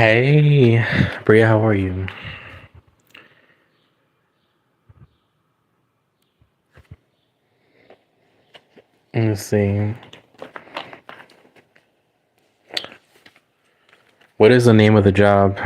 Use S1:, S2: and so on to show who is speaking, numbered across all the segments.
S1: Hey, Bria, how are you? Let's see. What is the name of the job?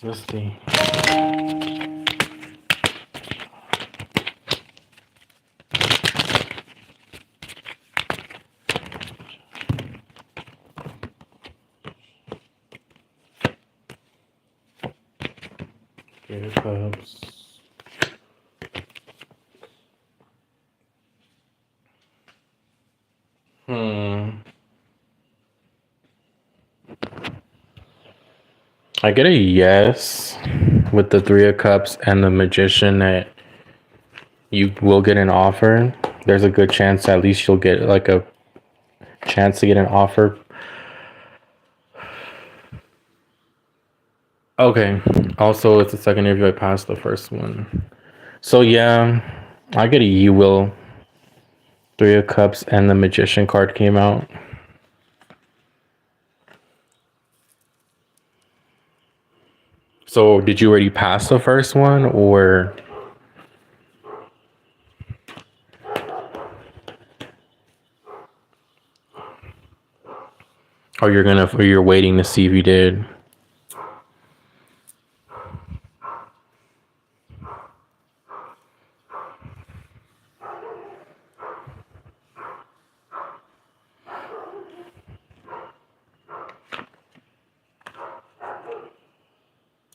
S1: Let's see. ErikVamos. Hmm. I get a yes with the Three of Cups and the Magician that you will get an offer. There's a good chance at least you'll get like a chance to get an offer. Okay. Also, it's the second interview. I passed the first one. So yeah, I get a you will. Three of Cups and the Magician card came out. So did you already pass the first one or or you're waiting to see if you did?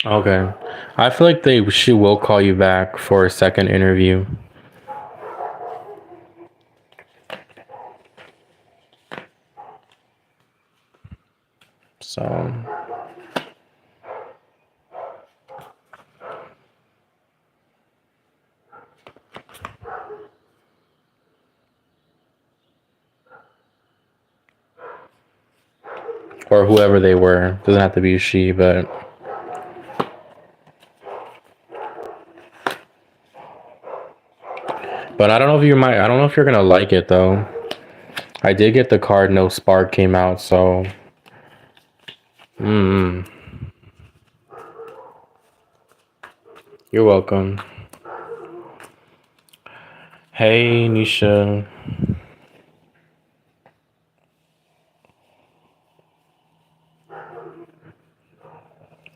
S1: Okay. I feel like she will call you back for a second interview. So or whoever they were. Doesn't have to be she, but I don't know if you might I don't know if you're gonna like it though. I did get the card no spark came out, so you're welcome. Hey Nisha.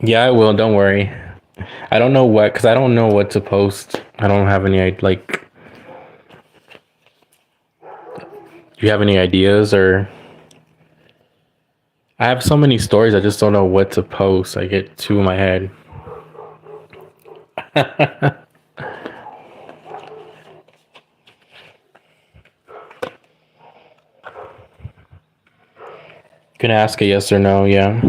S1: Yeah, I will, don't worry. I don't know what because I don't know what to post. I don't have any like do you have any ideas or I have so many stories I just don't know what to post. I get two in my head. Can ask a yes or no, yeah.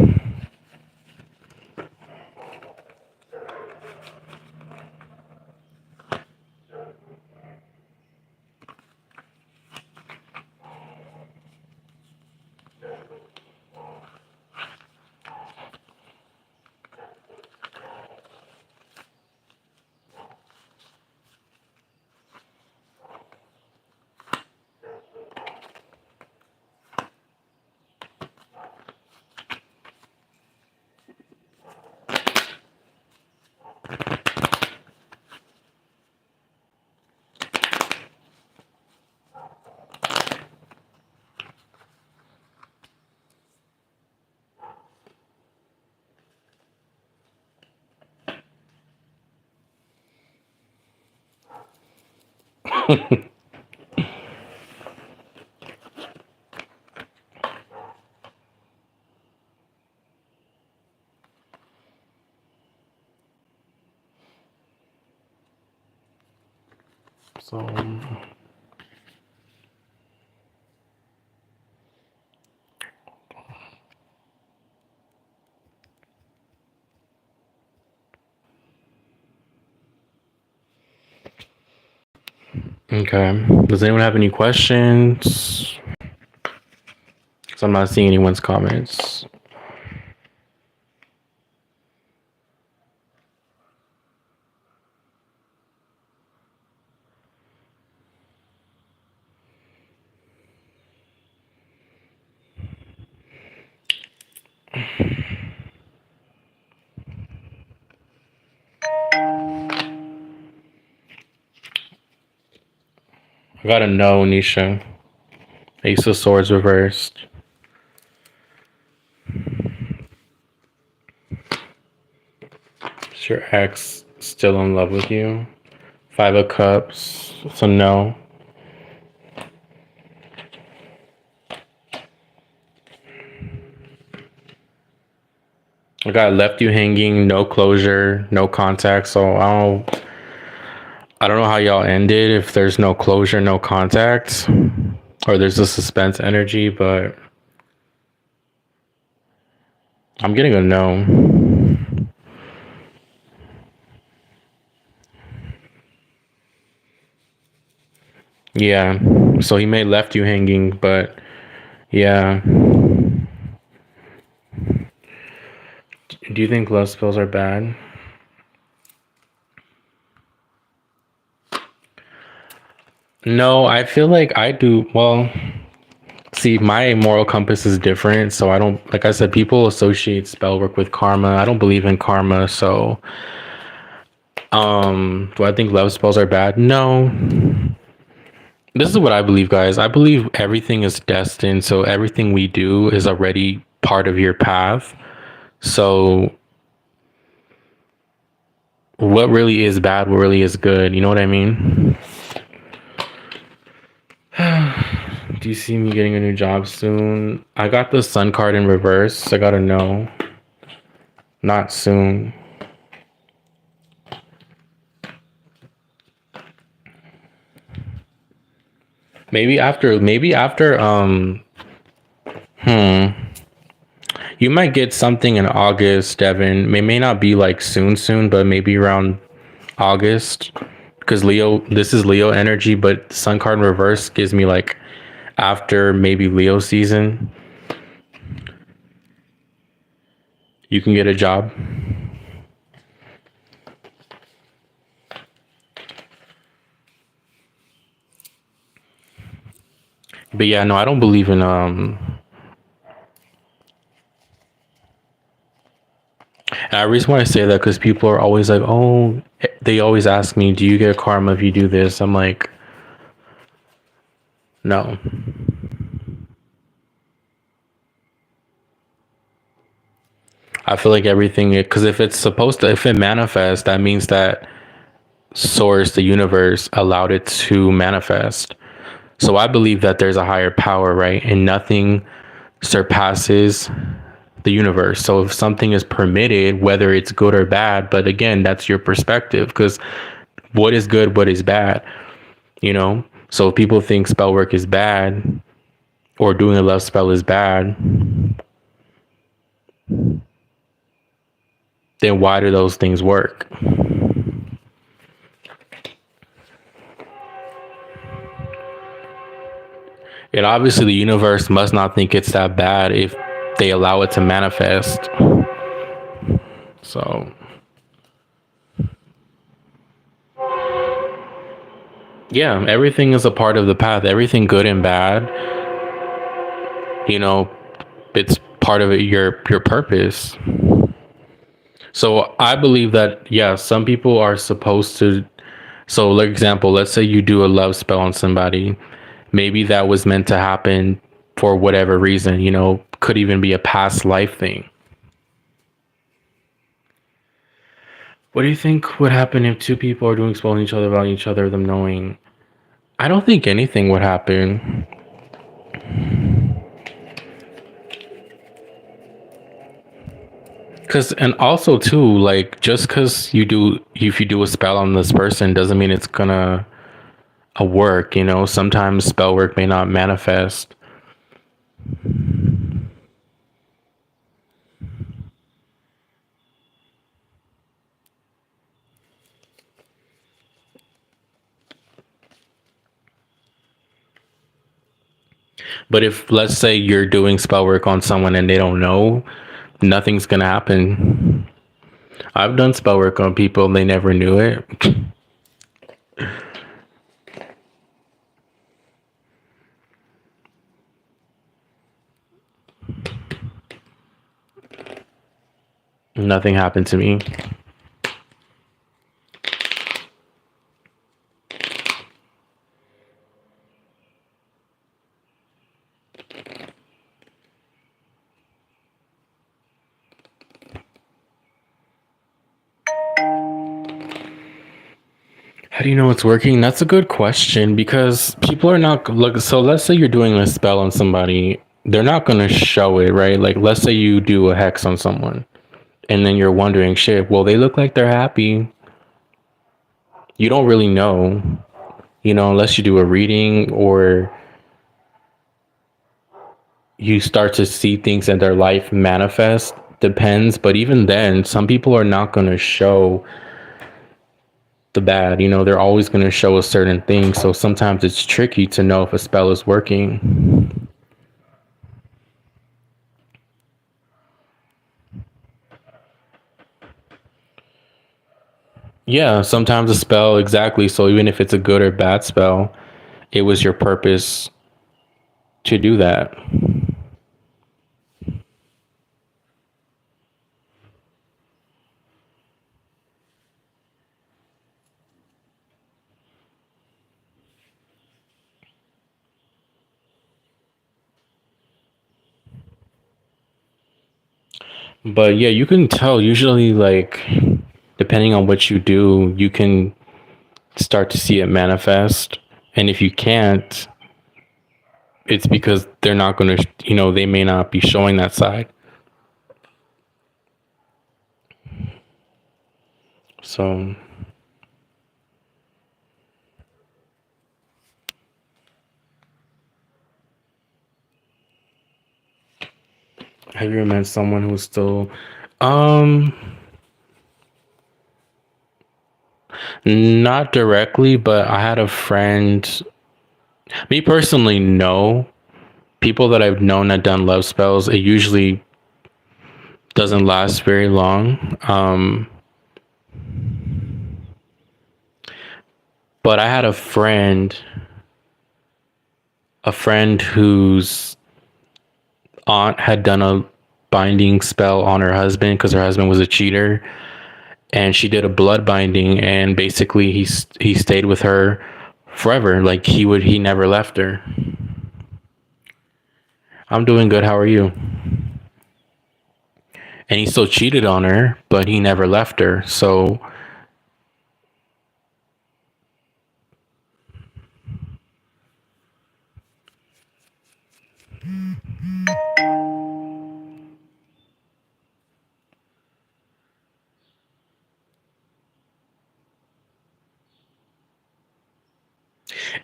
S1: So Okay. Does anyone have any questions? So I'm not seeing anyone's comments. I got a no, Nisha. Ace of Swords reversed. Is your ex still in love with you? Five of Cups. So no. I got left you hanging, no closure, no contact. So I don't know how y'all ended if there's no closure, no contact, or there's a suspense energy, but I'm getting a no. Yeah. So he may left you hanging, but yeah. Do you think love spells are bad? No, I feel like I do. Well, see, my moral compass is different. So I don't, like I said, people associate spell work with karma. I don't believe in karma. So, do I think love spells are bad? No. This is what I believe, guys. I believe everything is destined. So everything we do is already part of your path. So what really is bad, what really is good? You know what I mean? Do you see me getting a new job soon? I got the sun card in reverse. I gotta know. Not soon. Maybe after you might get something in August, Devin. It may not be like soon, but maybe around August. Because Leo, this is Leo energy, but the sun card in reverse gives me like after maybe Leo season, you can get a job. But yeah, no, I don't believe in and I reason why I say that because people are always like, oh, they always ask me, do you get karma if you do this? I'm like, no. I feel like everything, because if it's supposed to, if it manifests, that means that source, the universe, allowed it to manifest. So I believe that there's a higher power, right? And nothing surpasses the universe. So if something is permitted, whether it's good or bad, but again, that's your perspective because what is good, what is bad, you know? So if people think spell work is bad or doing a love spell is bad, then why do those things work? And obviously, the universe must not think it's that bad if they allow it to manifest. So, yeah, everything is a part of the path. Everything good and bad, you know, it's part of it, your purpose. So I believe that yeah, some people are supposed to. So, like example, let's say you do a love spell on somebody. Maybe that was meant to happen for whatever reason. You know, could even be a past life thing. What do you think would happen if two people are doing spell on each other without each other them knowing? I don't think anything would happen. Cause and also too, like just cause you do if you do a spell on this person doesn't mean it's gonna work, you know. Sometimes spell work may not manifest. But if, let's say, you're doing spell work on someone and they don't know, nothing's gonna happen. I've done spell work on people and they never knew it. Nothing happened to me. How do you know it's working? That's a good question, because people are not look. So let's say you're doing a spell on somebody, they're not going to show it, right? Like, let's say you do a hex on someone and then you're wondering, shit, well, they look like they're happy. You don't really know, unless you do a reading or you start to see things in their life manifest. Depends. But even then, some people are not going to show the bad. They're always going to show a certain thing. So sometimes it's tricky to know if a spell is working. Yeah, sometimes a spell, exactly. So even if it's a good or bad spell, it was your purpose to do that. But yeah, you can tell usually, like, depending on what you do, you can start to see it manifest. And if you can't, it's because they're not going to, they may not be showing that side. So, have you ever met someone who's still, um, not directly, but I had a friend, me personally, no. People that I've known that done love spells, it usually doesn't last very long. But I had a friend whose aunt had done a binding spell on her husband because her husband was a cheater, and she did a blood binding, and basically he stayed with her forever. Like, he never left her. I'm doing good. How are you? And he still cheated on her, but he never left her. So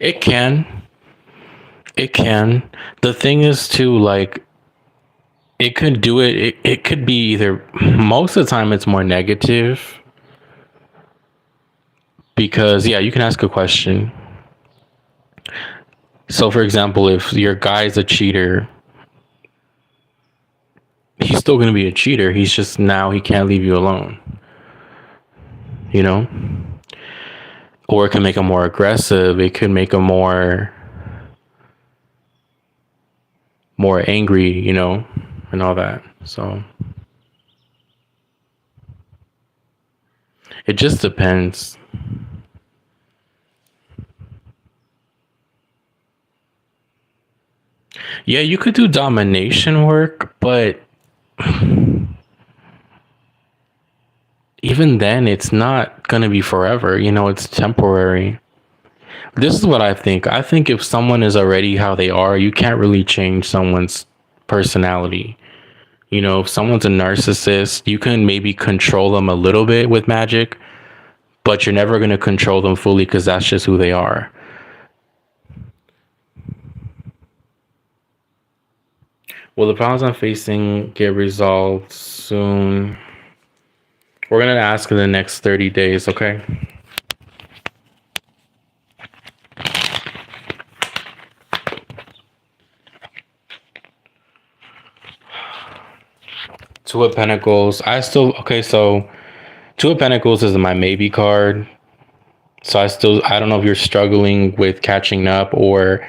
S1: it can. It can. The thing is too, like, it could do it. It could be either, most of the time it's more negative, because yeah, you can ask a question. So for example, if your guy's a cheater, he's still going to be a cheater. He's just, now he can't leave you alone, you know? Or it can make him more aggressive. It could make him more angry, and all that. So it just depends. Yeah, you could do domination work, but even then, it's not going to be forever. It's temporary. This is what I think. I think if someone is already how they are, you can't really change someone's personality. If someone's a narcissist, you can maybe control them a little bit with magic, but you're never going to control them fully, because that's just who they are. Will the problems I'm facing get resolved soon? We're going to ask in the next 30 days, okay? Two of Pentacles. I still okay. So Two of Pentacles is my maybe card. So I don't know if you're struggling with catching up or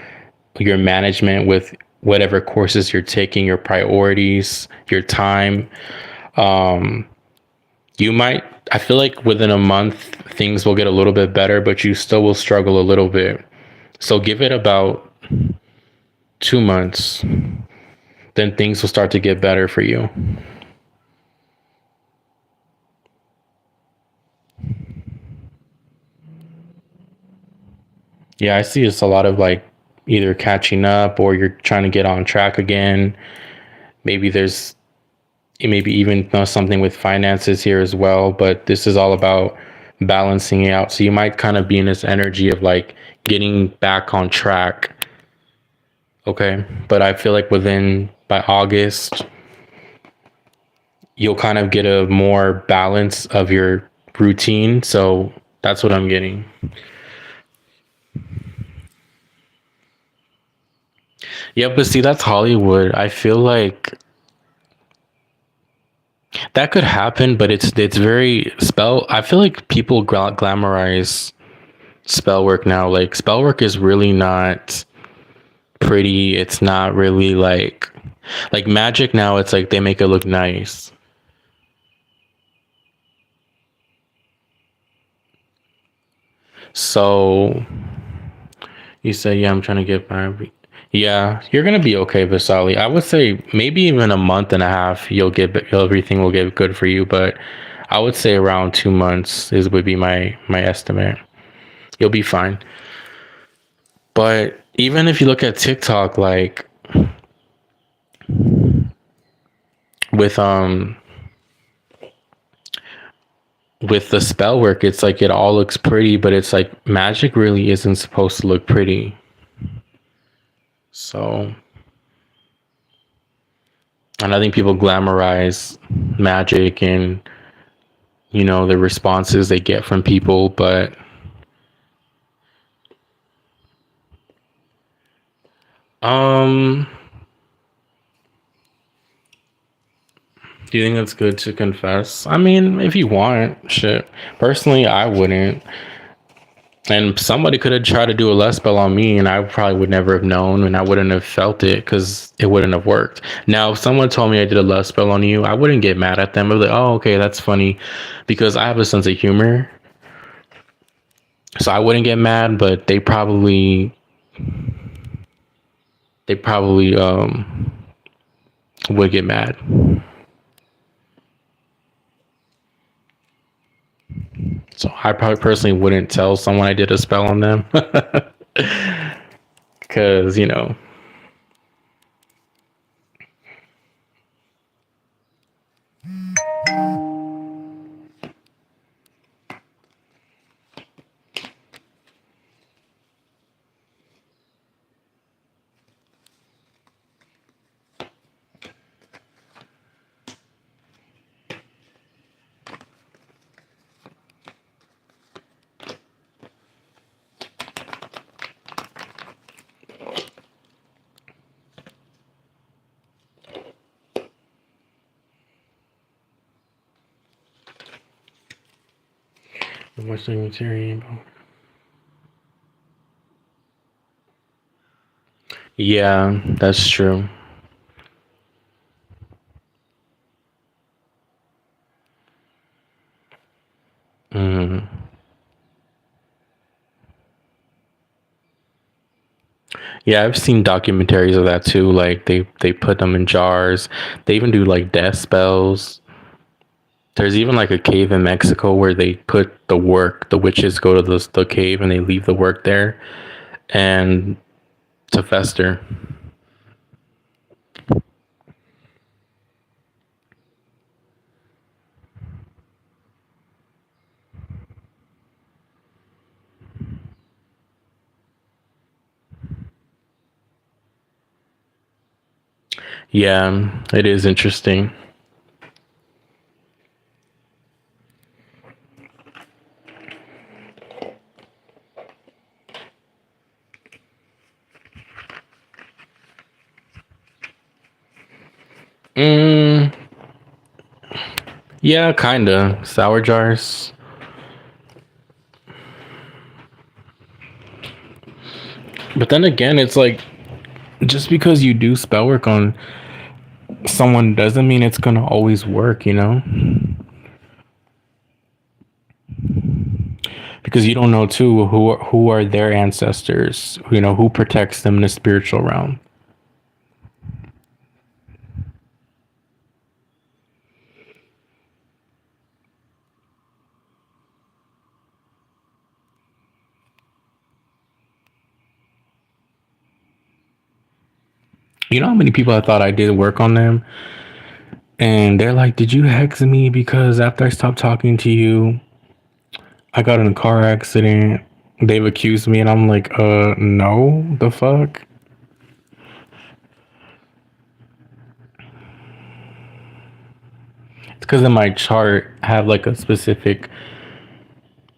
S1: your management with whatever courses you're taking, your priorities, your time. Um, you might, I feel like within a month, things will get a little bit better, but you still will struggle a little bit. So give it about 2 months, then things will start to get better for you. Yeah, I see it's a lot of like either catching up or you're trying to get on track again. Maybe there's maybe even something with finances here as well, but this is all about balancing it out. So you might kind of be in this energy of like getting back on track. Okay. But I feel like within by August, you'll kind of get a more balance of your routine. So that's what I'm getting. Yeah, but see, that's Hollywood. I feel like that could happen, but it's very spell. I feel like people glamorize spell work now. Like spell work is really not pretty. It's not really like magic now. It's like they make it look nice. So you say, yeah, I'm trying to get my. Yeah, you're gonna be okay, Vasali. I would say maybe even a month and a half, everything will get good for you. But I would say around 2 months is would be my estimate. You'll be fine. But even if you look at TikTok, like with with the spell work, it's like it all looks pretty, but it's like magic really isn't supposed to look pretty. So, and I think people glamorize magic and the responses they get from people, but um do you think that's good to confess? I mean, if you want, shit. Personally, I wouldn't. And somebody could have tried to do a lust spell on me, and I probably would never have known, and I wouldn't have felt it because it wouldn't have worked. Now, if someone told me I did a lust spell on you, I wouldn't get mad at them. I'd be like, "Oh, okay, that's funny," because I have a sense of humor, so I wouldn't get mad. But they probably would get mad. So I probably personally wouldn't tell someone I did a spell on them, because Western material. Yeah, that's true. Mm. Yeah, I've seen documentaries of that too. Like they put them in jars. They even do like death spells. There's even like a cave in Mexico where they put the work. The witches go to the cave and they leave the work there and to fester. Yeah, it is interesting. Mm, Yeah, kinda. Sour jars. But then again, it's like just because you do spell work on someone doesn't mean it's gonna always work, you know? Because you don't know too who are their ancestors, you know, who protects them in the spiritual realm. You know how many people I thought I did work on them? And they're like, did you hex me because after I stopped talking to you, I got in a car accident? They've accused me, and I'm like, no, the fuck? It's because in my chart, I have like a specific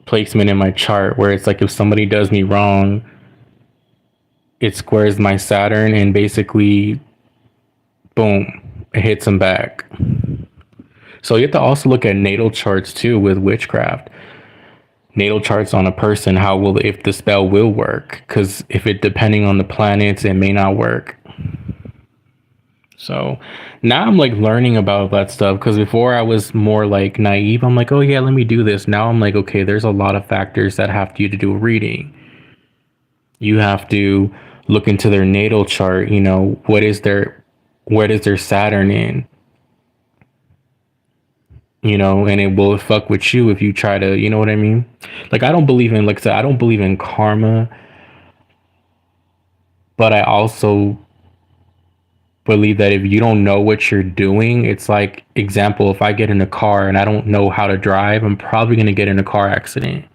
S1: placement in my chart where it's like if somebody does me wrong, it squares my Saturn and basically, boom, it hits them back. So you have to also look at natal charts too with witchcraft. Natal charts on a person, how will if the spell will work? Because if it depending on the planets, it may not work. So now I'm like learning about that stuff because before I was more like naive. I'm like, oh yeah, let me do this. Now I'm like, okay, there's a lot of factors that have to do a reading. You have to look into their natal chart. You know, where does their Saturn in? You know, and it will fuck with you if you try to, you know what I mean? Like I don't believe in, like I said, I don't believe in karma, but I also believe that if you don't know what you're doing, it's like example, if I get in a car and I don't know how to drive, I'm probably going to get in a car accident.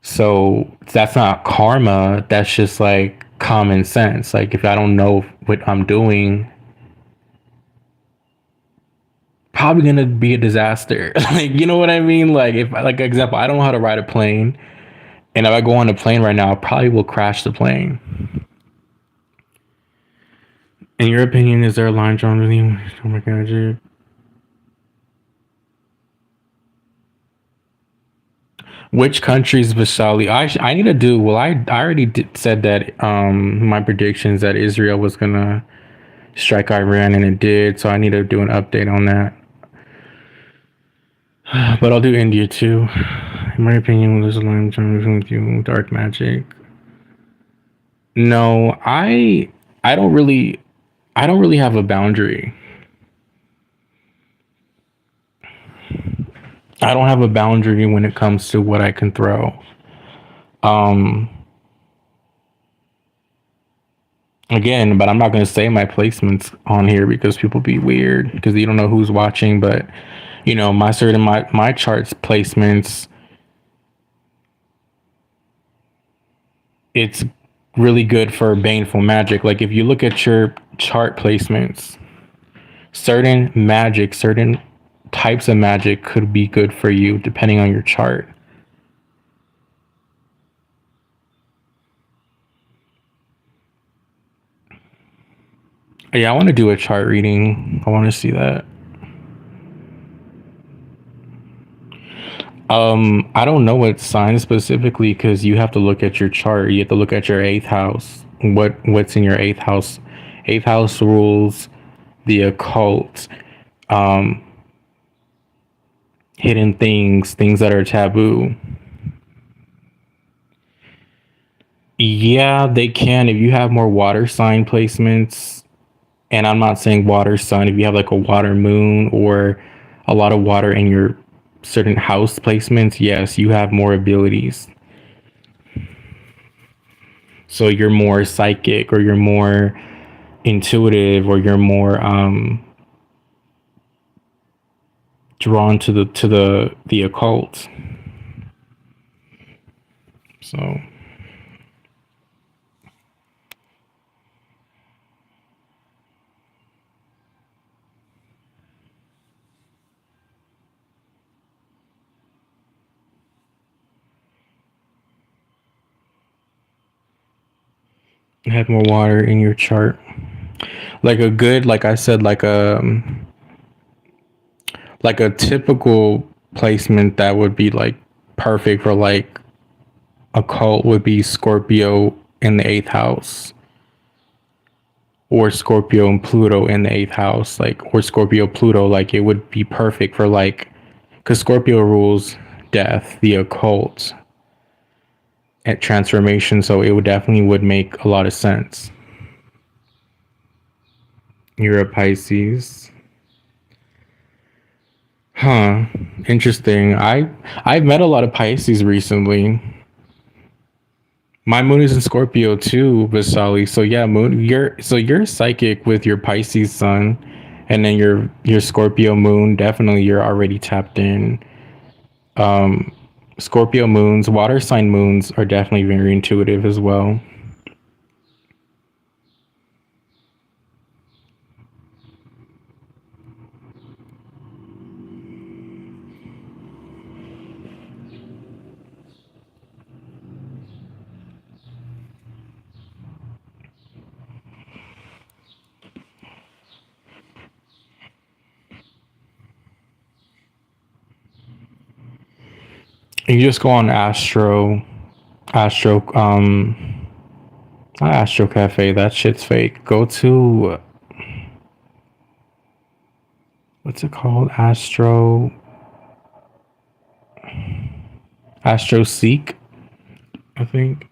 S1: So that's not karma, that's just like common sense. Like if I don't know what I'm doing, probably going to be a disaster. Like you know what I mean? Like if like example, I don't know how to ride a plane, and if I go on a plane right now, I probably will crash the plane. In your opinion, is there a line drawn with you? Oh my god, dude. Which countries Vasali? I need to do. Well, I already said that my predictions that Israel was gonna strike Iran and it did. So I need to do an update on that. But I'll do India too. In my opinion, there's a line drawn with you. Dark magic. No, I don't really I don't really have a boundary. I don't have a boundary when it comes to what I can throw. Um, Again, but I'm not going to say my placements on here because people be weird because you don't know who's watching. But you know, my charts placements, it's really good for baneful magic. Like if you look at your chart placements, certain types of magic could be good for you depending on your chart. Yeah, I want to do a chart reading. I want to see that. I don't know what sign specifically because you have to look at your chart. You have to look at your eighth house. What's in your eighth house? Eighth house rules the occult, um, hidden things, things that are taboo. Yeah, they can if you have more water sign placements. And I'm not saying water sun. If you have like a water moon or a lot of water in your certain house placements, yes, you have more abilities. So you're more psychic or you're more intuitive or you're more drawn to the occult. So have more water in your chart. Like a good, like I said, like a typical placement that would be like perfect for like a cult would be Scorpio in the eighth house, or Scorpio and Pluto in the eighth house, like, or Scorpio Pluto. Like, it would be perfect for like, because Scorpio rules death, the occult, and transformation. So it would definitely would make a lot of sense. You're a Pisces. Huh. Interesting. I've met a lot of Pisces recently. My moon is in Scorpio too, Vasali. So yeah, moon. You're psychic with your Pisces sun, and then your Scorpio moon. Definitely, you're already tapped in. Scorpio moons, water sign moons are definitely very intuitive as well. You just go on not Astro Cafe. That shit's fake. Go to, what's it called? Astro Seek, I think.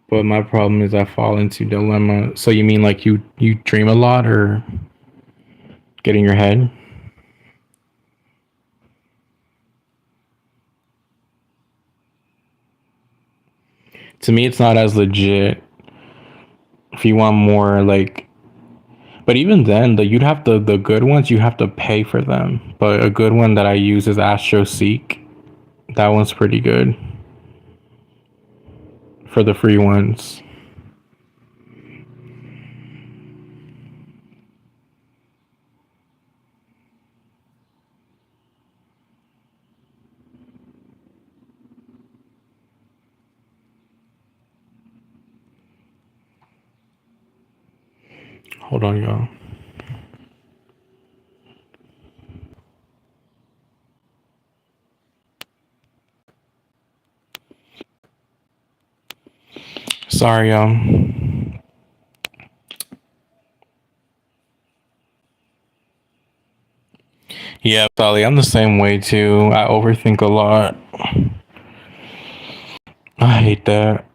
S1: But my problem is I fall into dilemma. So you mean like you dream a lot or get in your head? To me, it's not as legit. If you want more like, but even then, you'd have the good ones. You have to pay for them. But a good one that I use is Astro Seek. That one's pretty good for the free ones. Hold on, y'all. Sorry, y'all. Yeah, Sally, I'm the same way too. I overthink a lot. I hate that.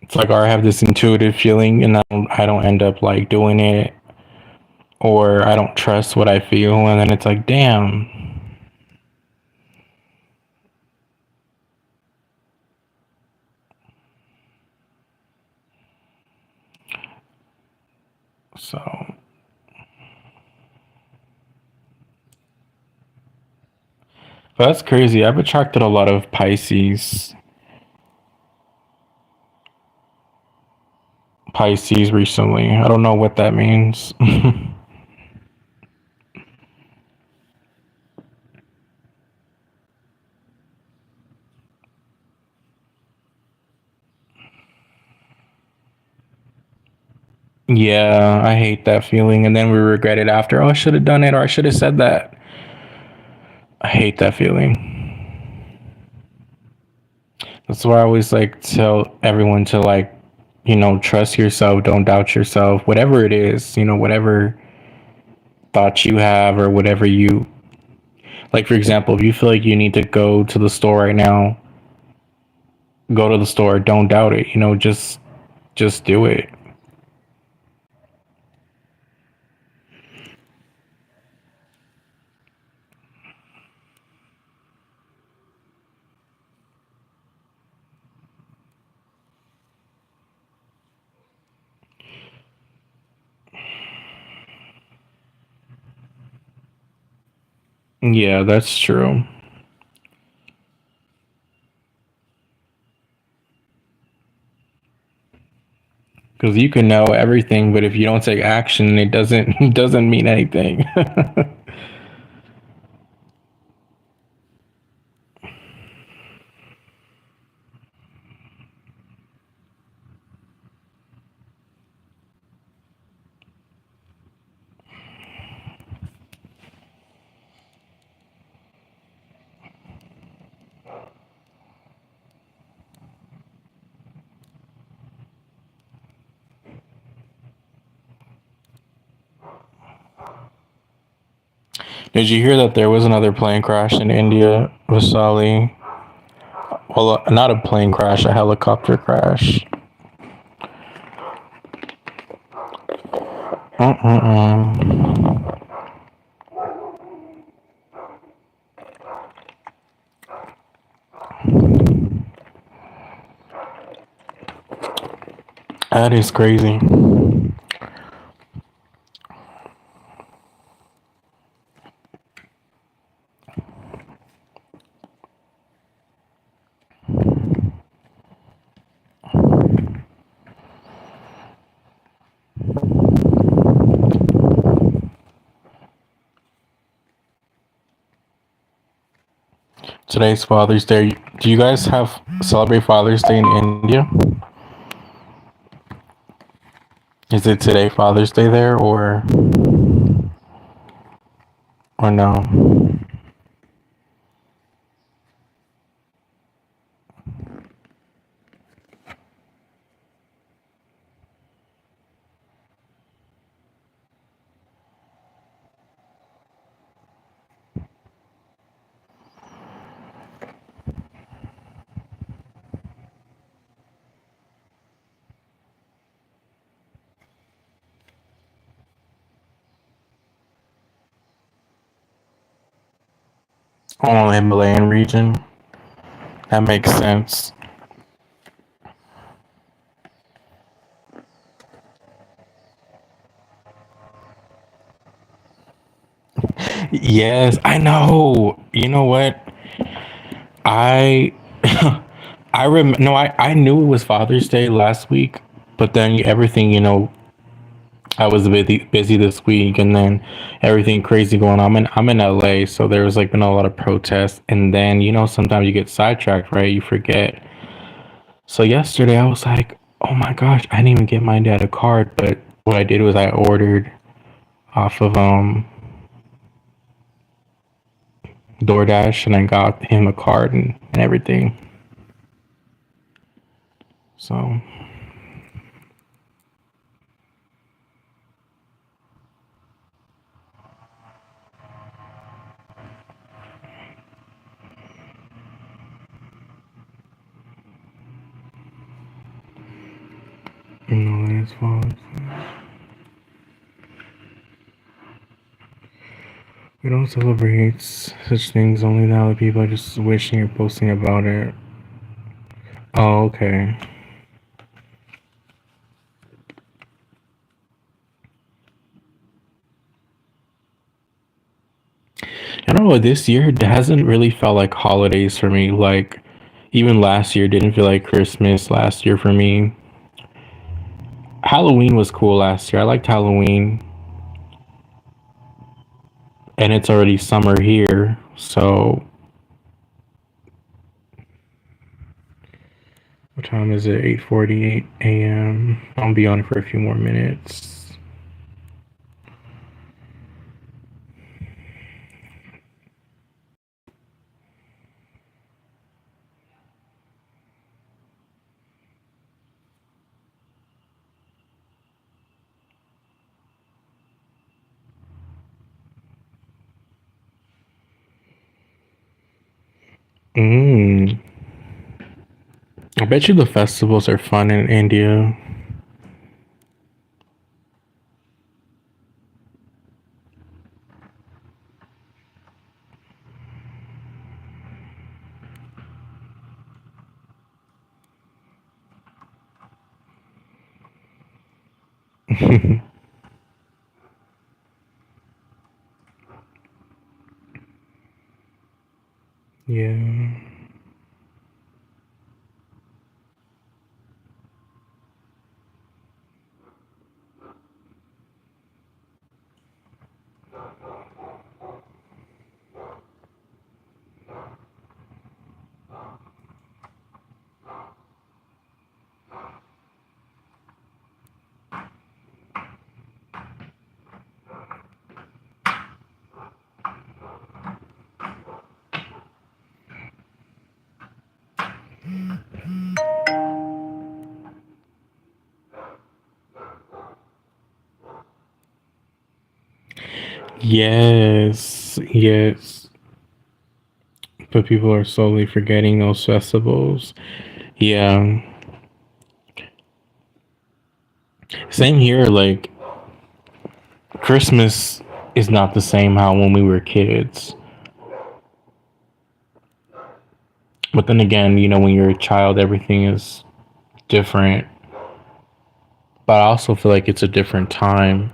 S1: It's like, or I have this intuitive feeling, and I don't end up like doing it, or I don't trust what I feel, and then it's like, damn. So, but that's crazy. I've attracted a lot of Pisces recently. I don't know what that means. Yeah, I hate that feeling, and then we regret it after. Oh, I should have done it, or I should have said that. I hate that feeling. That's why I always like tell everyone to like, trust yourself, don't doubt yourself, whatever it is, whatever thoughts you have, or whatever you like. For example, if you feel like you need to go to the store right now, go to the store. Don't doubt it. Just do it. Yeah, that's true. Because you can know everything, but if you don't take action, it doesn't it doesn't mean anything. Did you hear that there was another plane crash in India, Vasali? Well, not a plane crash, a helicopter crash. Mm-mm-mm. That is crazy. Today's Father's Day. Do you guys have celebrate Father's Day in India? Is it today Father's Day there or no? Oh, Himalayan region. That makes sense. Yes, I know. You know what? I no, I knew it was Father's Day last week, but then everything, I was busy this week, and then everything crazy going on. I'm in LA, so there was like been a lot of protests, and then sometimes you get sidetracked, right? You forget. So yesterday I was like, oh my gosh, I didn't even get my dad a card, but what I did was I ordered off of DoorDash, and I got him a card and everything. So that's fine. We don't celebrate such things. Only now that people are just wishing or posting about it. Oh, okay. I don't know. This year it hasn't really felt like holidays for me. Like even last year didn't feel like Christmas last year for me. Halloween was cool last year. I liked Halloween, and it's already summer here. So what time is it? 8:48 a.m. I'll be on for a few more minutes. Mm. I bet you the festivals are fun in India. Yeah. Yes. Yes, but people are slowly forgetting those festivals. Yeah, same here. Like Christmas is not the same how when we were kids. But then again, when you're a child, everything is different. But I also feel like it's a different time.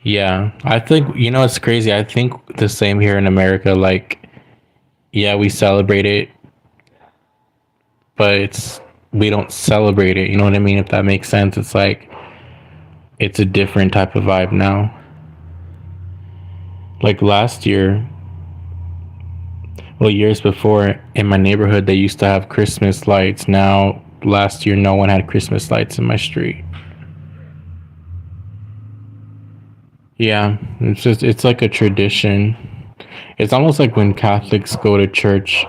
S1: Yeah, I think it's crazy. I think the same here in America. Like, yeah, we celebrate it, but we don't celebrate it. You know what I mean? If that makes sense, it's like it's a different type of vibe now. Like last year, well, years before in my neighborhood, they used to have Christmas lights. Now, last year, no one had Christmas lights in my street. Yeah, it's like a tradition. It's almost like when Catholics go to church.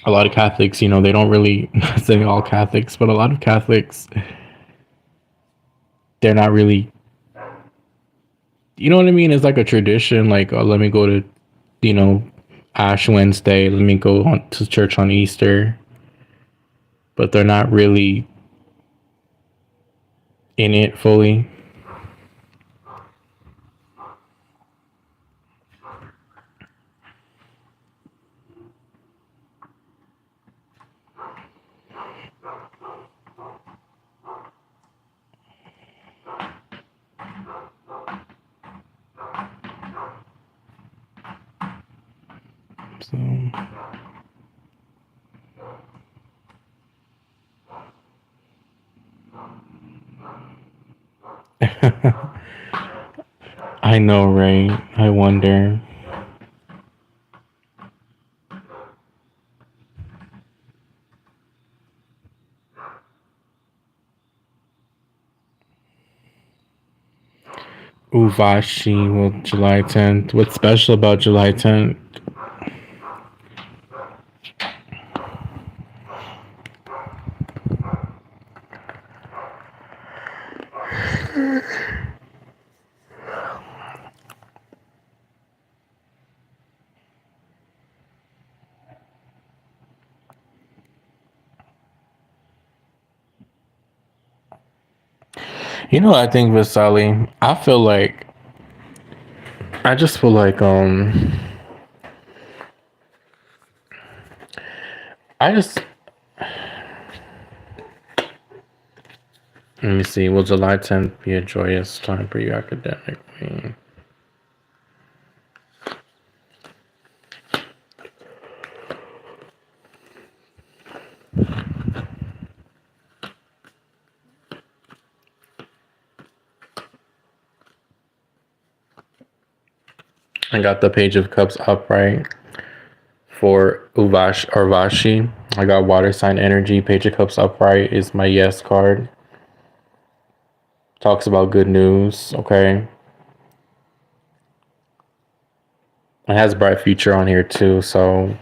S1: A lot of Catholics, they don't really, not saying all Catholics, but a lot of Catholics, they're not really, you know what I mean? It's like a tradition. Like, oh, let me go to, you know, Ash Wednesday. Let me go on to church on Easter. But they're not really in it fully. So I know, right? I wonder. Uvashi, well, July 10th. What's special about July 10th? You know what I think, Vasali? I just feel like I just let me see. Will July 10th be a joyous time for you academically? I got the Page of Cups upright for Vashi. I got Water Sign Energy. Page of Cups upright is my yes card. Talks about good news. Okay. It has bright future on here too, so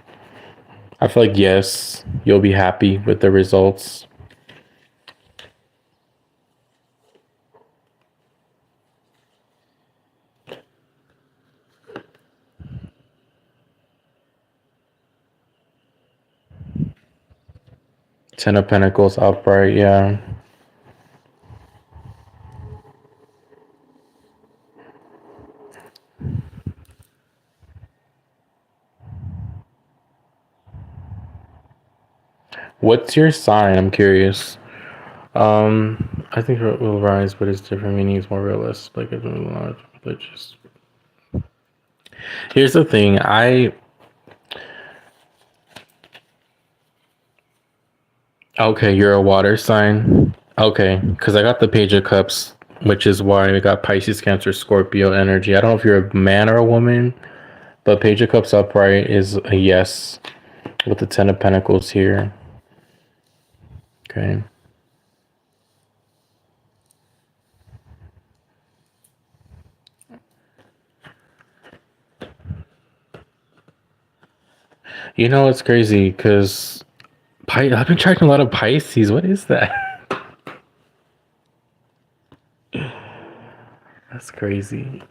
S1: I feel like yes, you'll be happy with the results. Ten of Pentacles upright, yeah. What's your sign? I'm curious. I think it will rise, but its different meanings more realistic. Like it's not religious. Here's the thing. Okay, you're a water sign. Okay, because I got the Page of Cups, which is why I got Pisces, Cancer, Scorpio energy. I don't know if you're a man or a woman, but Page of Cups upright is a yes with the Ten of Pentacles here. Okay. You know, it's crazy because I've been tracking a lot of Pisces. What is that? That's crazy.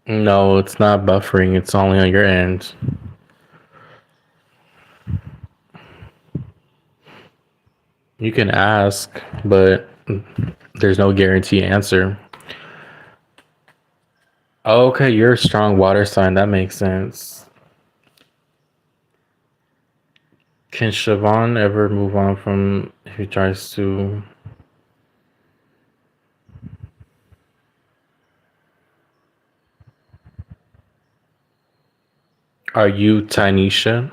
S1: No, it's not buffering. It's only on your end. You can ask, but there's no guarantee answer. Okay, you're a strong water sign. That makes sense. Can Siobhan ever move on from if he tries to? Are you Tanisha?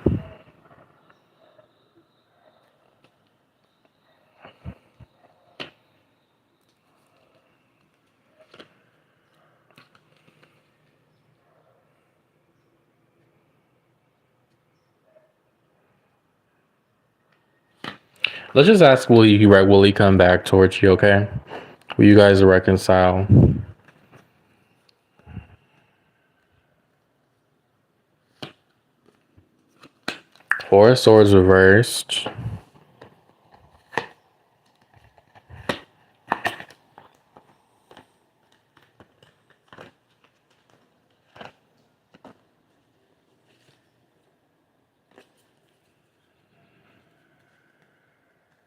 S1: Let's just ask will he come back towards you, okay? Will you guys reconcile? Four of Swords reversed.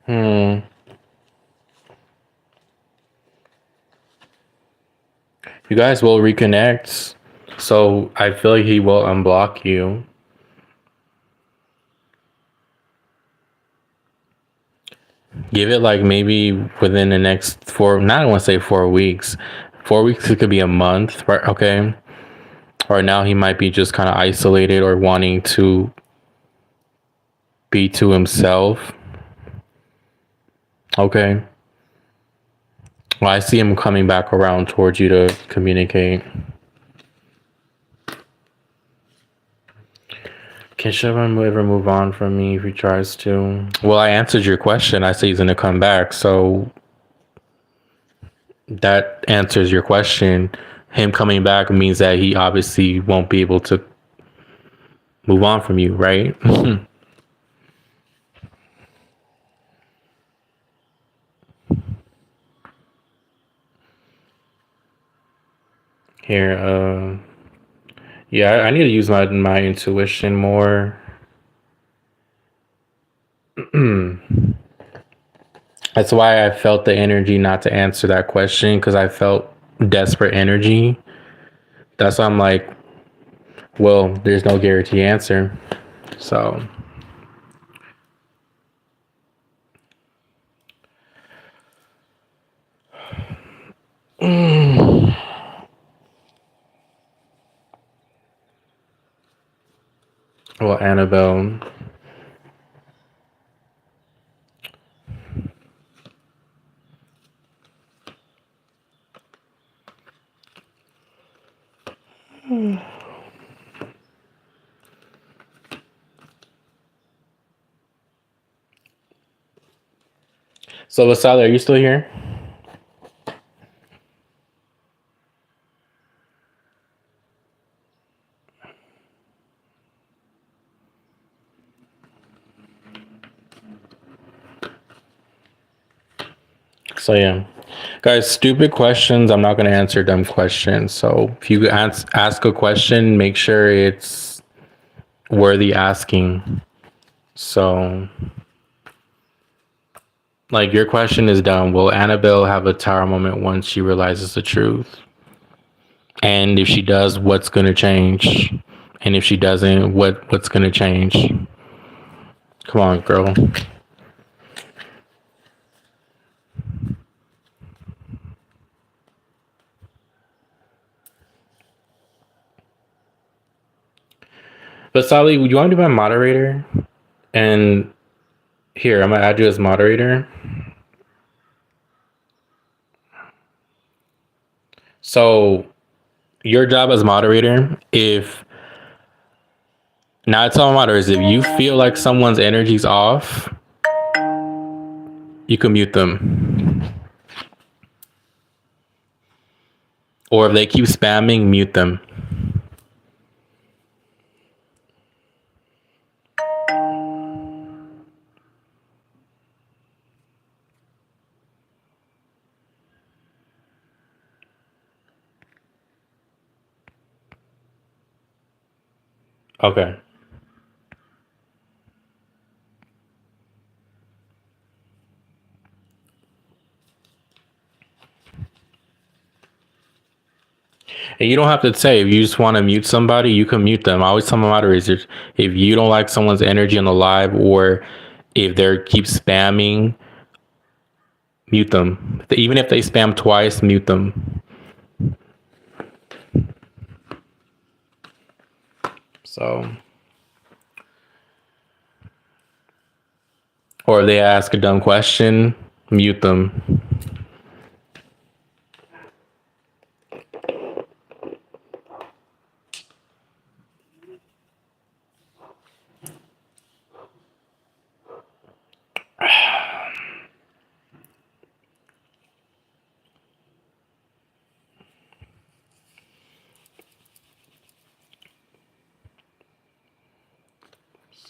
S1: Hmm. You guys will reconnect. So I feel like he will unblock you. Give it like maybe within the next not I want to say 4 weeks. 4 weeks, it could be a month, right? Okay. Or now he might be just kind of isolated or wanting to be to himself. Okay. Well, I see him coming back around towards you to communicate. Can Siobhan ever move on from me if he tries to? Well, I answered your question. I say he's going to come back. So that answers your question. Him coming back means that he obviously won't be able to move on from you, right? Here, yeah, I need to use my intuition more. That's why I felt the energy not to answer that question because I felt desperate energy. That's why I'm like, well, there's no guarantee answer. So, well, Annabelle. So, Vasali, are you still here? So, yeah. Guys, stupid questions. I'm not going to answer dumb questions. So, if you ask a question, make sure it's worthy asking. So, like, your question is dumb. Will Annabelle have a tower moment once she realizes the truth? And if she does, what's going to change? And if she doesn't, what's going to change? Come on, girl. But Sally, would you want to be my moderator? And here, I'm gonna add you as moderator. So your job as moderator, if now it's all moderators, if you feel like someone's energy's off, you can mute them. Or if they keep spamming, mute them. Okay. And you don't have to say, if you just want to mute somebody, you can mute them. I always tell my moderators, if you don't like someone's energy on the live, or if they keep spamming, mute them. Even if they spam twice, mute them. So, or if they ask a dumb question, mute them.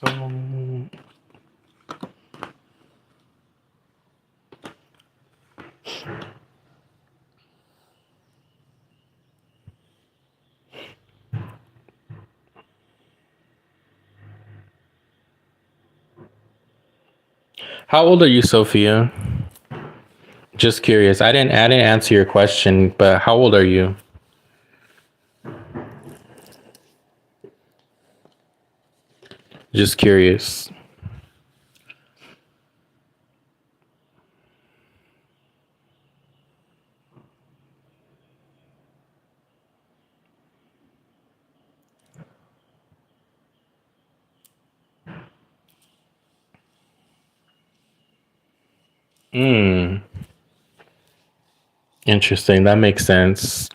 S1: So, how old are you, Sophia? Just curious. I didn't answer your question, but how old are you? Just curious. Hmm. Interesting. That makes sense.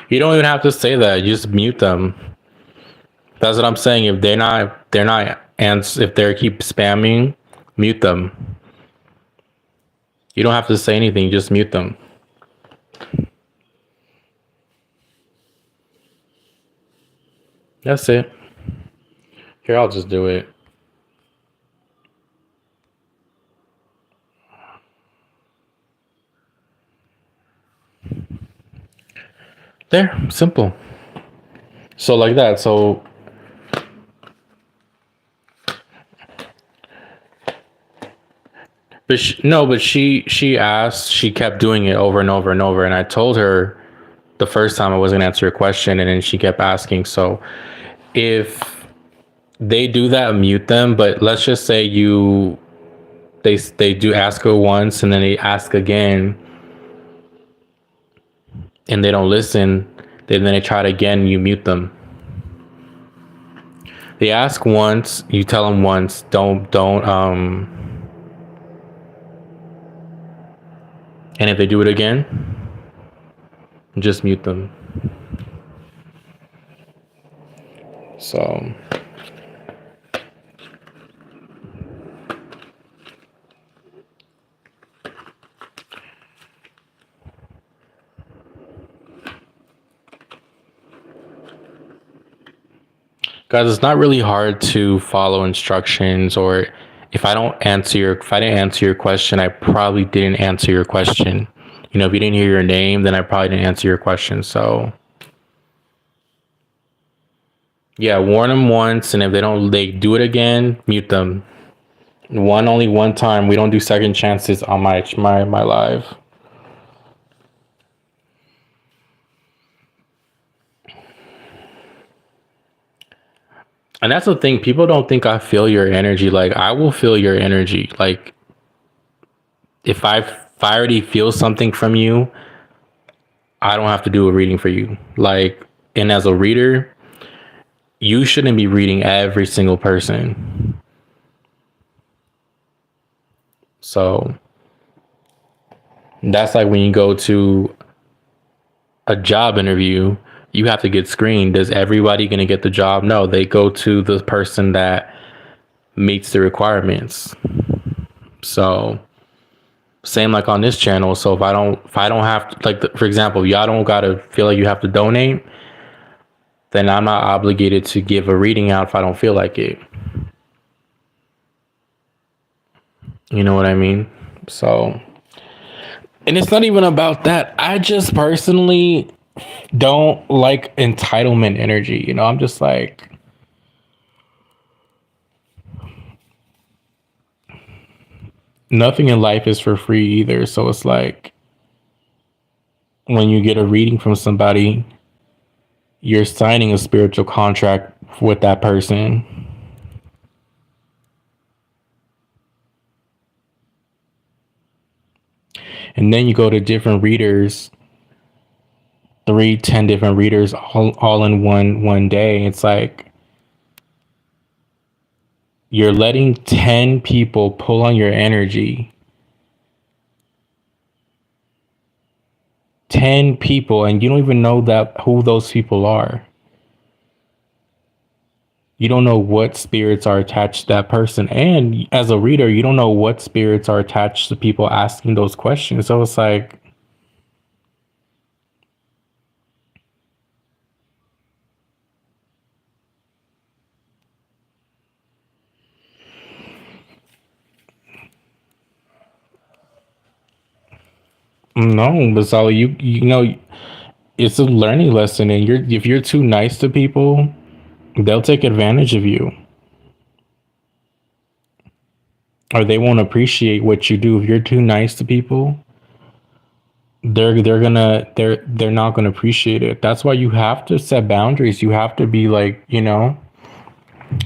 S1: You don't even have to say that. You just mute them. That's what I'm saying. If they're not, and if they keep spamming, mute them. You don't have to say anything. Just mute them. That's it. Here, I'll just do it. There, simple. So like that. So but she asked, she kept doing it over and over and over, and I told her the first time I wasn't gonna answer her question, and then she kept asking. So if they do that, mute them. But let's just say they do ask her once, and then they ask again, and they don't listen. Then they try it again. You mute them. They ask once, you tell them once. Don't. And if they do it again, just mute them. So. Guys, it's not really hard to follow instructions, or if I didn't answer your question, I probably didn't answer your question. You know, if you didn't hear your name, then I probably didn't answer your question. So yeah, warn them once, and if they do it again, mute them. Only one time. We don't do second chances on my live. And that's the thing. People don't think I feel your energy. Like, I will feel your energy. Like, if I already feel something from you, I don't have to do a reading for you. Like, and as a reader, you shouldn't be reading every single person. So that's like when you go to a job interview, you have to get screened. Is everybody going to get the job? No, they go to the person that meets the requirements. So same like on this channel. So if I don't have to, like, for example, y'all don't gotta feel like you have to donate, then I'm not obligated to give a reading out if I don't feel like it. You know what I mean? So, and it's not even about that. I just personally don't like entitlement energy. You know, I'm just like, nothing in life is for free either. So it's like when you get a reading from somebody, you're signing a spiritual contract with that person. And then you go to different readers, 3, 10 different readers all in one day. It's like you're letting 10 people pull on your energy. 10 people, and you don't even know that who those people are. You don't know what spirits are attached to that person. And as a reader, you don't know what spirits are attached to people asking those questions. So it's like, no, but so you know, it's a learning lesson, and if you're too nice to people, they'll take advantage of you, or they won't appreciate what you do. If you're too nice to people, they're not gonna appreciate it. That's why you have to set boundaries. You have to be like, you know,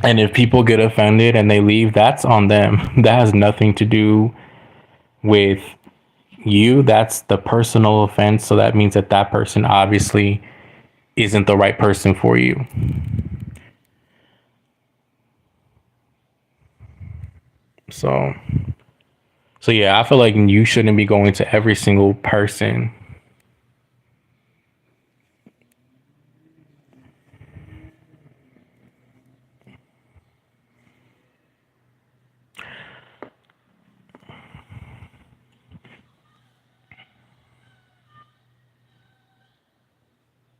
S1: and if people get offended and they leave, that's on them. That has nothing to do with you. That's the personal offense. So that means that that person obviously isn't the right person for you. So, so yeah, I feel like you shouldn't be going to every single person.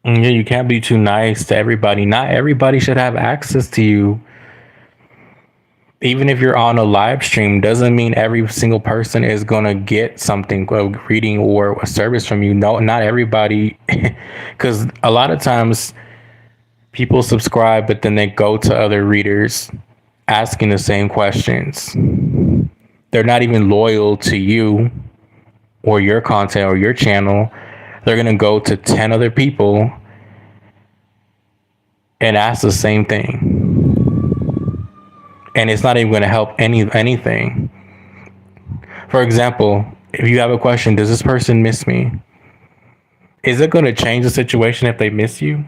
S1: Yeah, you can't be too nice to everybody. Not everybody should have access to you. Even if you're on a live stream, doesn't mean every single person is gonna get something, a reading or a service from you. No, not everybody, because a lot of times people subscribe, but then they go to other readers asking the same questions. They're not even loyal to you or your content or your channel. They're gonna go to 10 other people and ask the same thing, and it's not even going to help anything. For example, if you have a question, does this person miss me? Is it going to change the situation if they miss you?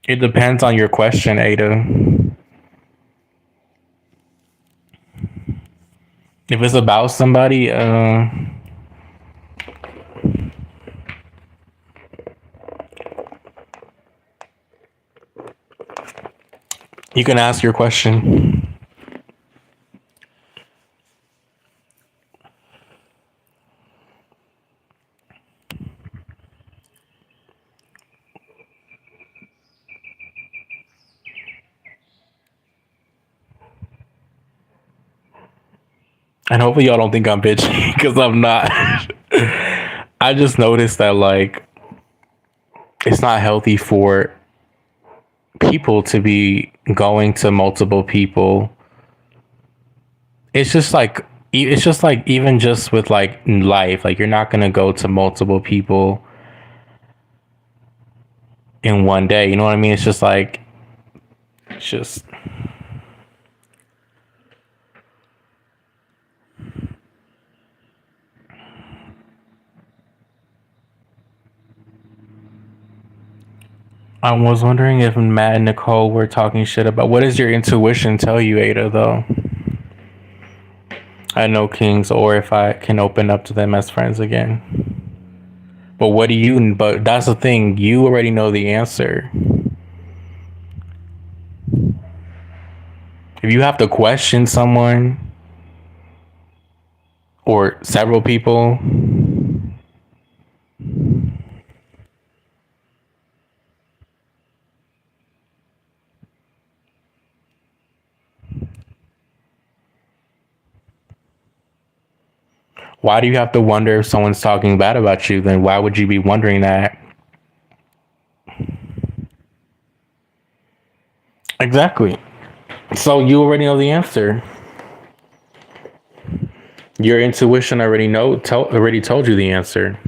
S1: It depends on your question, Ada. If it's about somebody, you can ask your question. And hopefully y'all don't think I'm bitchy, because I'm not. I just noticed that, like, it's not healthy for people to be going to multiple people. It's just like, even just with like life, like, you're not going to go to multiple people in one day. You know what I mean? It's just like, it's just, I was wondering if Matt and Nicole were talking shit about, what does your intuition tell you, Ada, though? I know Kings, or if I can open up to them as friends again. But that's the thing, you already know the answer. If you have to question someone or several people, Why do you have to wonder if someone's talking bad about you? Then why would you be wondering that? Exactly. So you already know the answer. Your intuition already told you the answer.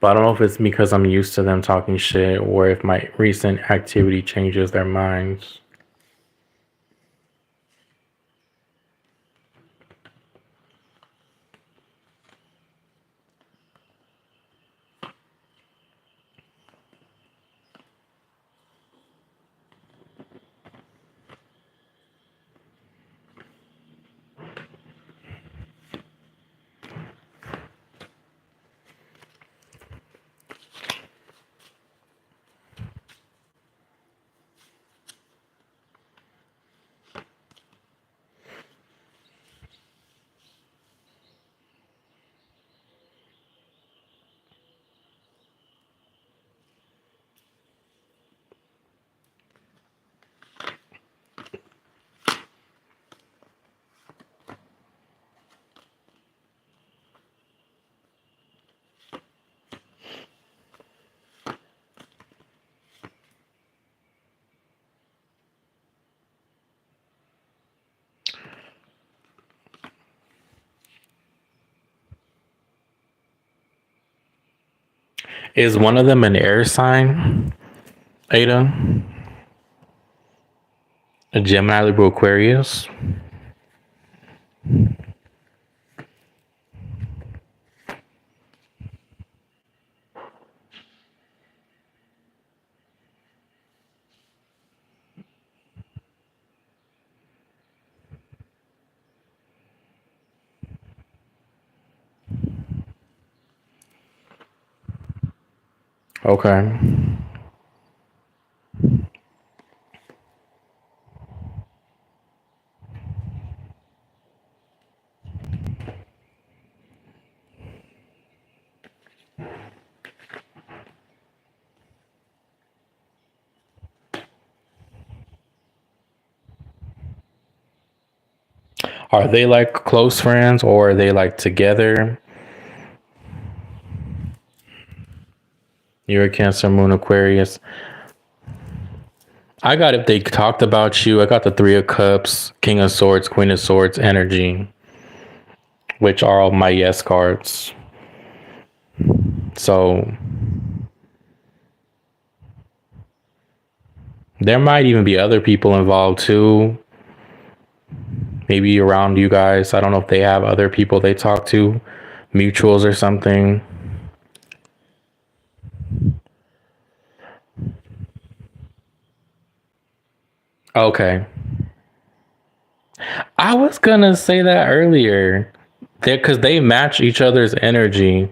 S1: But I don't know if it's because I'm used to them talking shit or if my recent activity changes their minds. Is one of them an air sign, Ada? A Gemini, Libra, Aquarius? Okay. Are they like close friends or are they like together? You're a Cancer, Moon, Aquarius. I got if they talked about you. I got the Three of Cups, King of Swords, Queen of Swords energy, which are all my yes cards. So there might even be other people involved too. Maybe around you guys. I don't know if they have other people they talk to, mutuals or something. Okay. I was gonna say that earlier. Because they match each other's energy.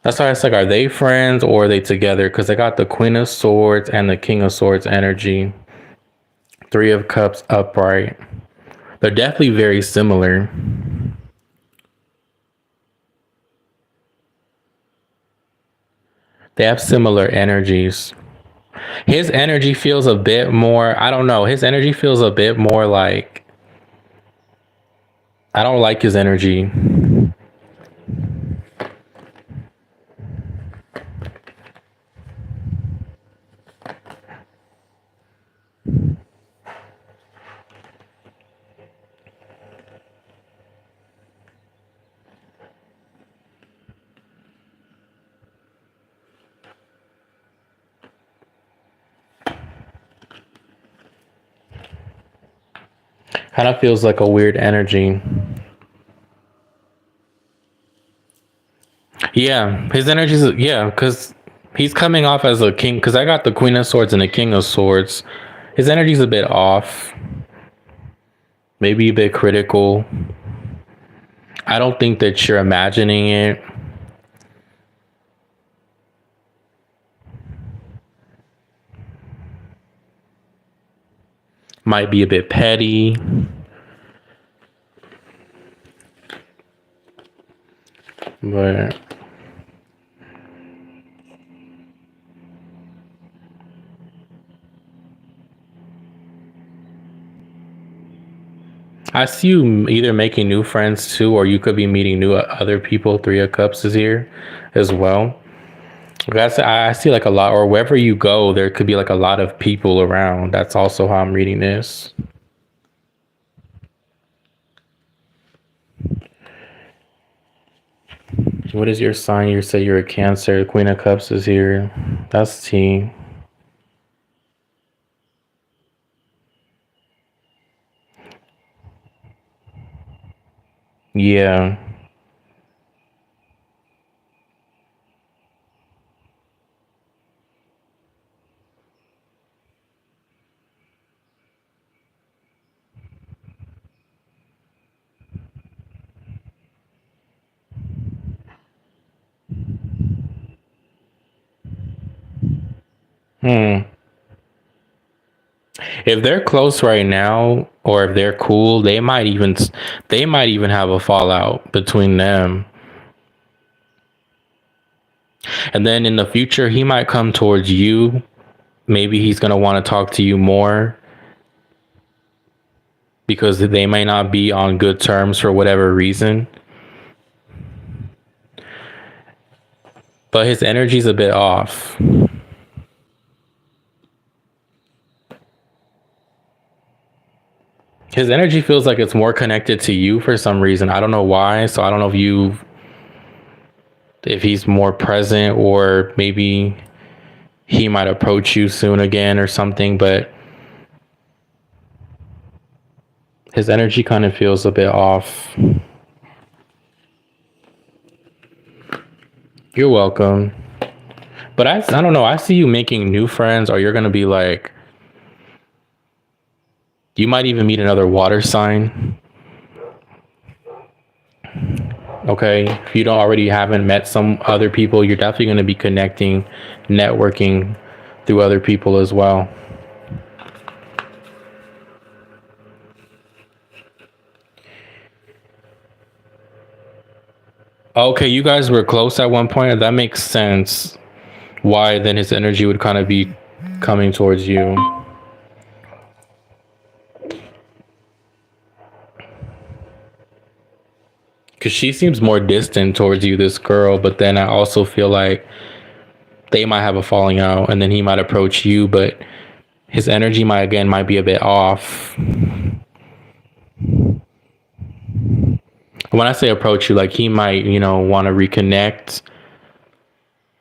S1: That's why it's like, are they friends or are they together? Because they got the Queen of Swords and the King of Swords energy. Three of Cups upright. They're definitely very similar. They have similar energies. His energy feels a bit more, I don't know. His energy feels a bit more like, I don't like his energy. Kind of feels like a weird energy. Yeah, his energy's, yeah, because he's coming off as a king. Because I got the Queen of Swords and the King of Swords. His energy's a bit off, maybe a bit critical. I don't think that you're imagining it. Might be a bit petty. But I see you either making new friends too, or you could be meeting new other people. Three of Cups is here as well. That's I see like a lot, or wherever you go, there could be like a lot of people around. That's also how I'm reading this. What is your sign? You say you're a Cancer. Queen of Cups is here. That's T. Yeah. Hmm. If they're close right now, or if they're cool, they might even have a fallout between them. And then in the future, he might come towards you. Maybe he's gonna want to talk to you more because they may not be on good terms for whatever reason. But his energy's a bit off. His energy feels like it's more connected to you for some reason. I don't know why. So I don't know if he's more present, or maybe he might approach you soon again or something, but his energy kind of feels a bit off. You're welcome. But I don't know. I see you making new friends, or you're going to be like, you might even meet another water sign. Okay. If you don't already haven't met some other people, you're definitely going to be connecting, networking through other people as well. Okay, you guys were close at one point. That makes sense. Why then his energy would kind of be coming towards you. Because she seems more distant towards you, this girl. But then I also feel like they might have a falling out, and then he might approach you, but his energy might be a bit off. When I say approach you, like he might, want to reconnect,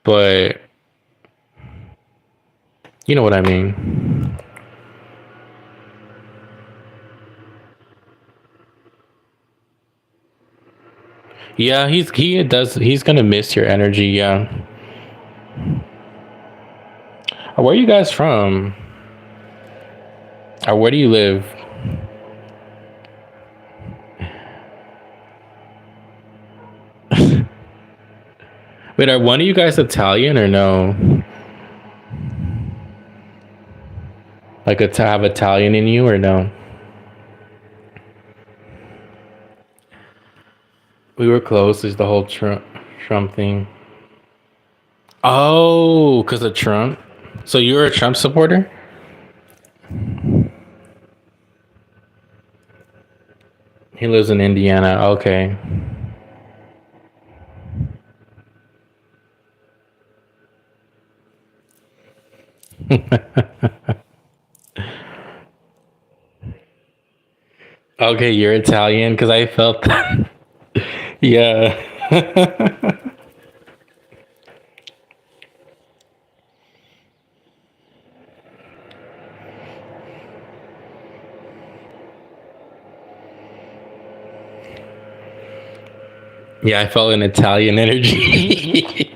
S1: but you know what I mean. Yeah, he's gonna miss your energy. Yeah. Where are you guys from? Or where do you live? Wait, are one of you guys Italian or no? Like to have Italian in you or no? We were close. Is the whole Trump thing? Oh, because of Trump. So you're a Trump supporter? He lives in Indiana. Okay. Okay, you're Italian because I felt that. Yeah. Yeah, I felt an Italian energy.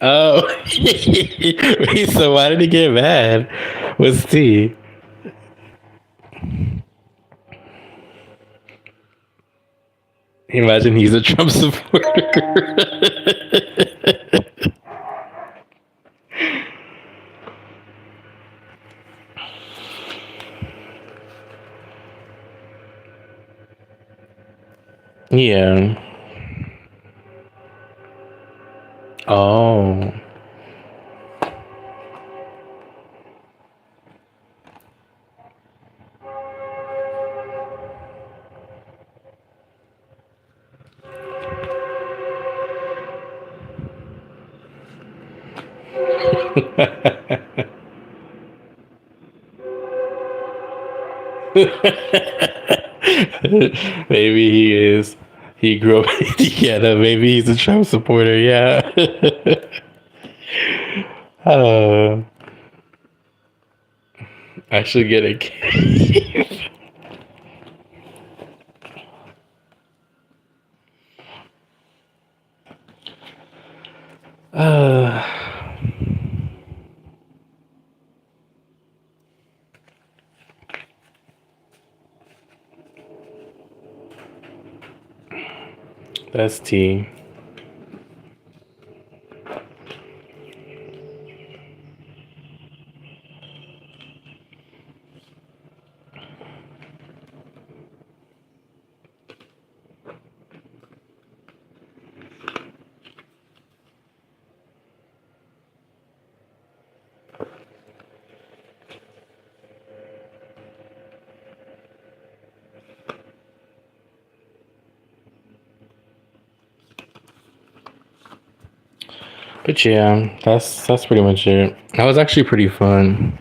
S1: Oh. Wait, so why did he get mad? What's T? Imagine he's a Trump supporter. Yeah. Oh. Maybe he is. He grew up in Indiana. Maybe he's a Trump supporter. Yeah. uh, I should get a. uh, that's T. But yeah, that's pretty much it. That was actually pretty fun.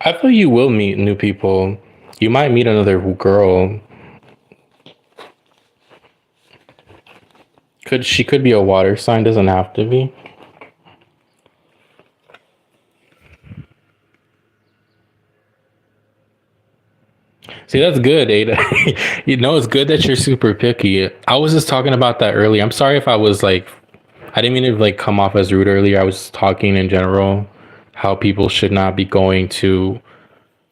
S1: I feel you will meet new people. You might meet another girl. Could be a water sign, doesn't have to be. See, that's good, Ada. You know, it's good that you're super picky. I was just talking about that earlier. I'm sorry if I was like, I didn't mean to like come off as rude earlier. I was talking in general how people should not be going to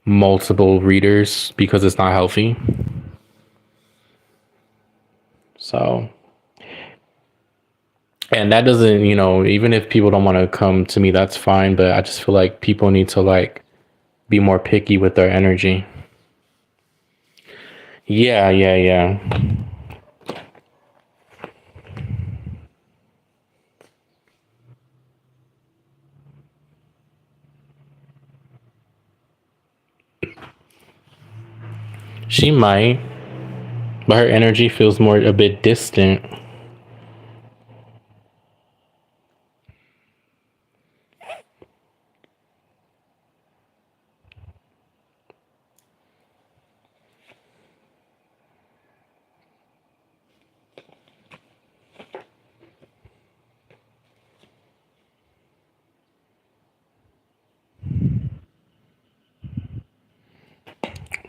S1: multiple readers because it's not healthy. So, and that doesn't, you know, even if people don't want to come to me, that's fine. But I just feel like people need to like be more picky with their energy. Yeah, yeah, yeah. She might, but her energy feels more a bit distant.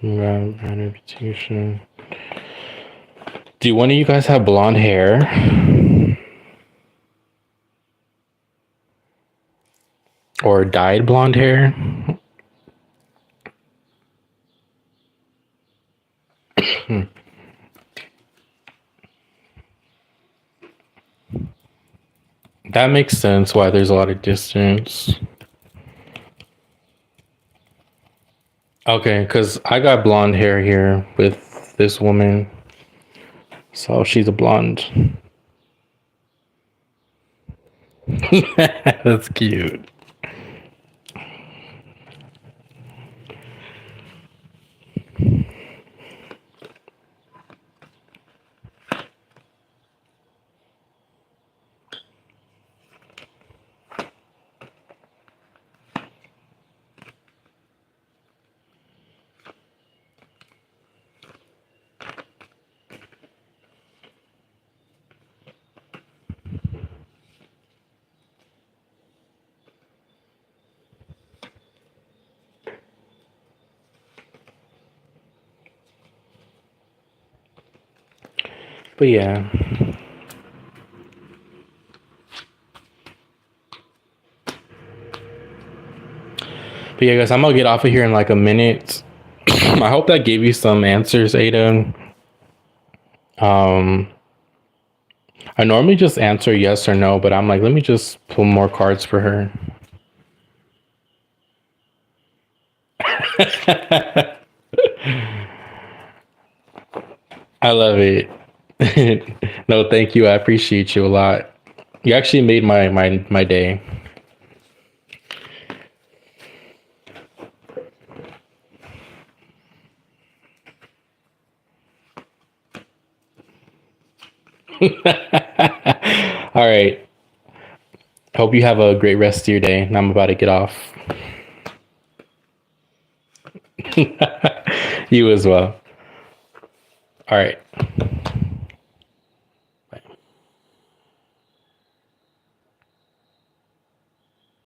S1: Reputation. Do one of you guys have blonde hair? Or dyed blonde hair? That makes sense why there's a lot of distance. Okay, because I got blonde hair here with this woman. So she's a blonde. That's cute. But yeah. But yeah, guys, I'm gonna get off of here in like a minute. I hope that gave you some answers, Ada. Um, I normally just answer yes or no, but I'm like, let me just pull more cards for her. I love it. No, thank you. I appreciate you a lot. You actually made my day. All right. Hope you have a great rest of your day. And I'm about to get off. You as well. All right.